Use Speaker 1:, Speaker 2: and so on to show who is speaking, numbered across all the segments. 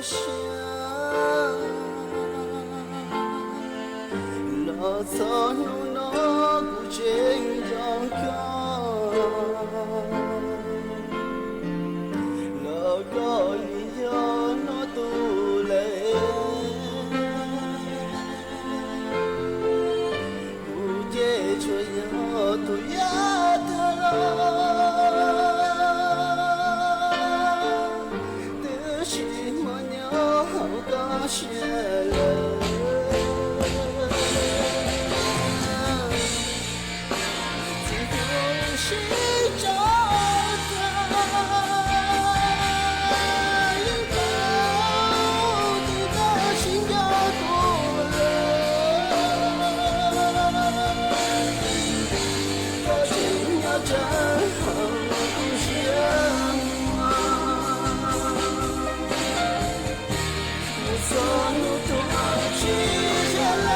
Speaker 1: 想，老早侬那古井上高，老高你要那都来，古街却要都要的了。谢了，最后是找到拥抱的心跳过了，可真要真好不想。所有都记下来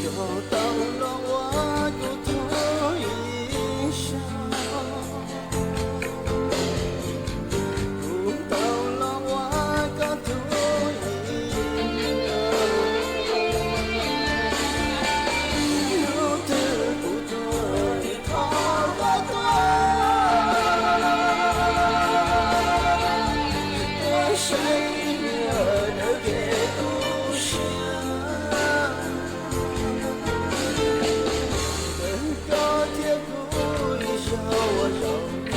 Speaker 1: 又到了我的头一上，又到了我的头一谁惹得给故乡？等高铁不一笑我绕开。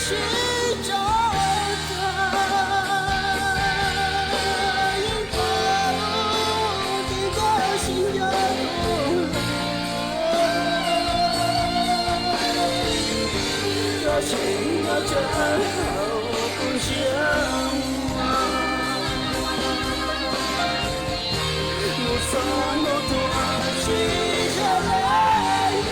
Speaker 1: 是找到拥抱的心跳动了，可心要真好不想我所有都记下来的。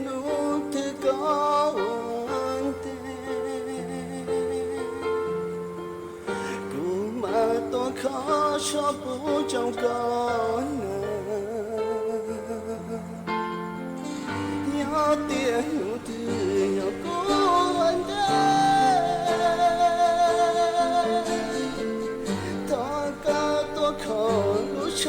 Speaker 1: 路的高低，古马多靠车不中高呢，要点路的要过完的，大家多靠路车。